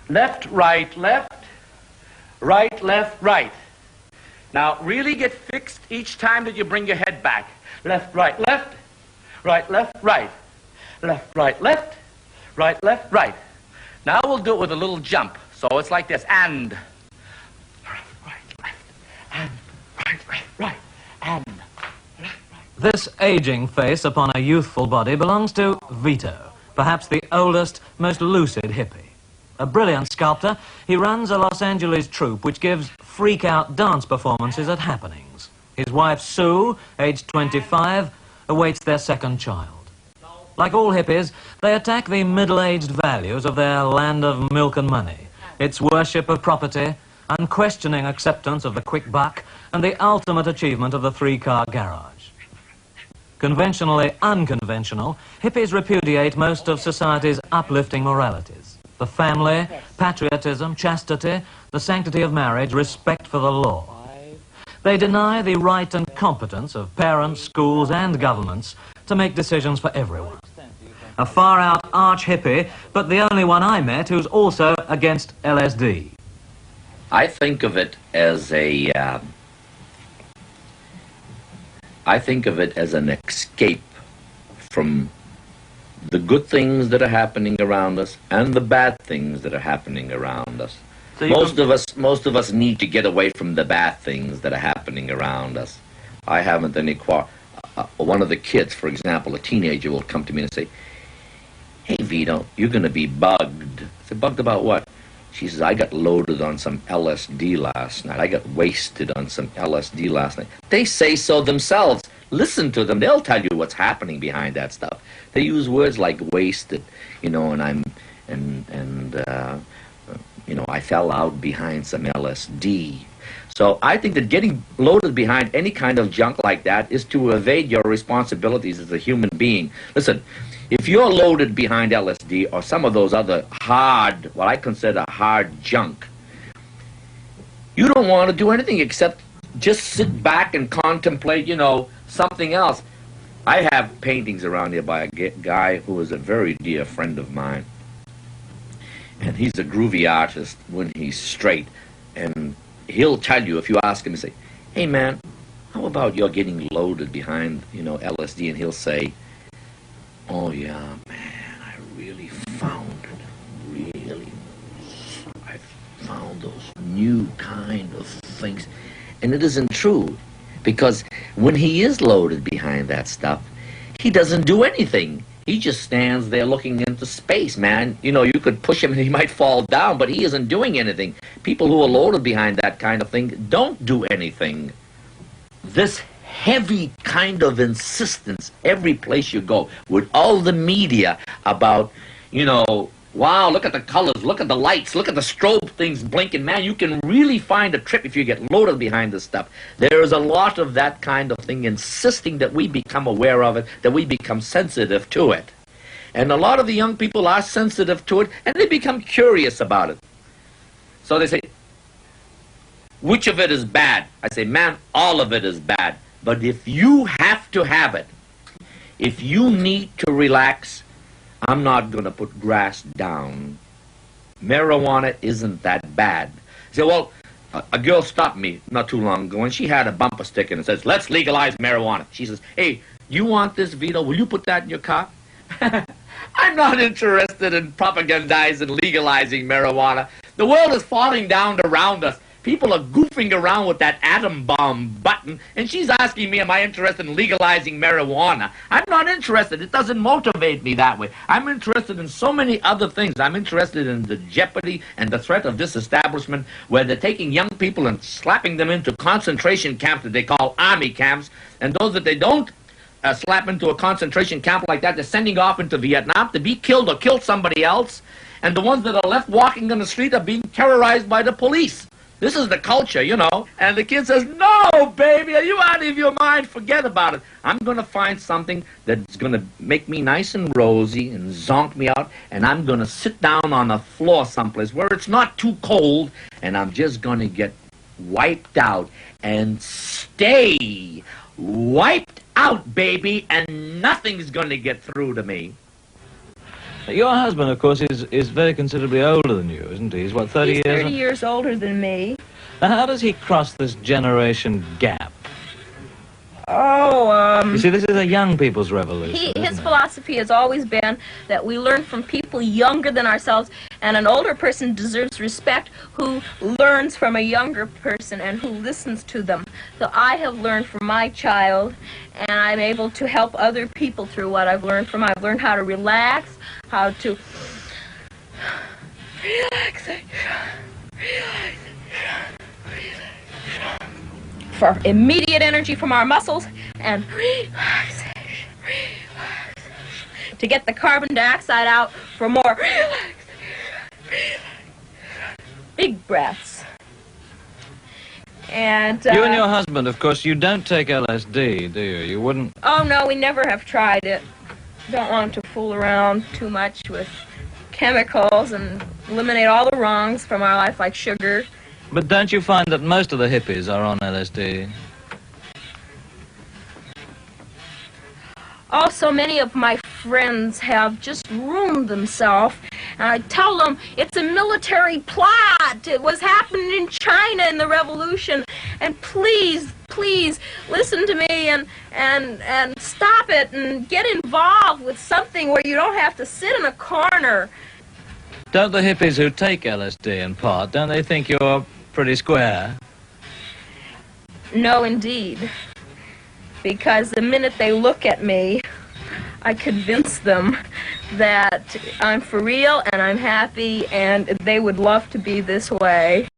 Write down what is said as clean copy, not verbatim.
Left, right, left. Right, left, right. Now, really get fixed each time that you bring your head back. Left, right, left. Right, left, right. Left, right, left. Right, left, right. Now we'll do it with a little jump. So it's like this. And. Left, right, left. And. Right, left, right. And. Left, right. This aging face upon a youthful body belongs to Vito, perhaps the oldest, most lucid hippie. A brilliant sculptor, he runs a Los Angeles troupe which gives freak-out dance performances at happenings. His wife, Szou, aged 25, awaits their second child. Like all hippies, they attack the middle-aged values of their land of milk and money, its worship of property, unquestioning acceptance of the quick buck, and the ultimate achievement of the three-car garage. Conventionally unconventional, hippies repudiate most of society's uplifting moralities. The family, patriotism, chastity, the sanctity of marriage, respect for the law. They deny the right and competence of parents, schools, and governments to make decisions for everyone. A far-out arch-hippie, but the only one I met who's also against LSD. I think of it as an escape from the good things that are happening around us and the bad things that are happening around us. So most of us need to get away from the bad things that are happening around us. I haven't any one of the kids, for example, a teenager, will come to me and say, "Hey, Vito, you're going to be bugged." I said, "Bugged about what?" She says, "I got loaded on some LSD last night. I got wasted on some LSD last night." They say so themselves. Listen to them. They'll tell you what's happening behind that stuff. They use words like wasted, you know, I fell out behind some LSD. So I think that getting loaded behind any kind of junk like that is to evade your responsibilities as a human being. Listen, if you're loaded behind LSD or some of those other hard, what I consider hard junk, you don't want to do anything except just sit back and contemplate, you know, something else. I have paintings around here by a guy who is a very dear friend of mine. And he's a groovy artist when he's straight. And he'll tell you, if you ask him, and say, "Hey man, how about you're getting loaded behind, you know, LSD?" And he'll say, "Oh yeah, man, I really found it. Really. I found those new kind of things." And it isn't true. Because when he is loaded behind that stuff, he doesn't do anything. He just stands there looking into space, man. You know, you could push him and he might fall down, but he isn't doing anything. People who are loaded behind that kind of thing don't do anything. This heavy kind of insistence every place you go, with all the media about, you know, wow, look at the colors, look at the lights, look at the strobe things blinking. Man, you can really find a trip if you get loaded behind this stuff. There is a lot of that kind of thing insisting that we become aware of it, that we become sensitive to it. And a lot of the young people are sensitive to it, and they become curious about it. So they say, which of it is bad? I say, man, all of it is bad. But if you have to have it, if you need to relax, I'm not going to put grass down. Marijuana isn't that bad. He said, well, a girl stopped me not too long ago, and she had a bumper sticker and it says, "Let's legalize marijuana." She says, "Hey, you want this, Vito? Will you put that in your car?" I'm not interested in propagandizing, legalizing marijuana. The world is falling down around us. People are goofing around with that atom bomb button, and she's asking me, am I interested in legalizing marijuana? I'm not interested. It doesn't motivate me that way. I'm interested in so many other things. I'm interested in the jeopardy and the threat of this establishment where they're taking young people and slapping them into concentration camps that they call army camps, and those that they don't slap into a concentration camp like that, they're sending off into Vietnam to be killed or kill somebody else, and the ones that are left walking on the street are being terrorized by the police. This is the culture, you know. And the kid says, "No, baby, are you out of your mind? Forget about it. I'm going to find something that's going to make me nice and rosy and zonk me out, and I'm going to sit down on the floor someplace where it's not too cold, and I'm just going to get wiped out and stay wiped out, baby, and nothing's going to get through to me." Your husband, of course, is very considerably older than you, isn't he? He's, what, 30 He's years? 30 years older than me. Now, how does he cross this generation gap? Oh, You see, this is a young people's revolution, his philosophy has always been that we learn from people younger than ourselves, and an older person deserves respect who learns from a younger person and who listens to them. So I have learned from my child, and I'm able to help other people through what I've learned from. I've learned how to relax, how to relaxation, for immediate energy from our muscles, and relaxation, to get the carbon dioxide out for more relaxation. Big breaths. And You and your husband, of course, you don't take LSD, do you? You wouldn't... oh no, we never have tried it. Don't want to fool around too much with chemicals and eliminate all the wrongs from our life, like sugar. But don't you find that most of the hippies are on LSD? Also, many of my friends have just ruined themselves. And I tell them it's a military plot. It was happening in China in the revolution. And please, please listen to me and stop it and get involved with something where you don't have to sit in a corner. Don't the hippies who take LSD in part, don't they think you're pretty square? No, indeed. Because the minute they look at me, I convince them that I'm for real and I'm happy and they would love to be this way.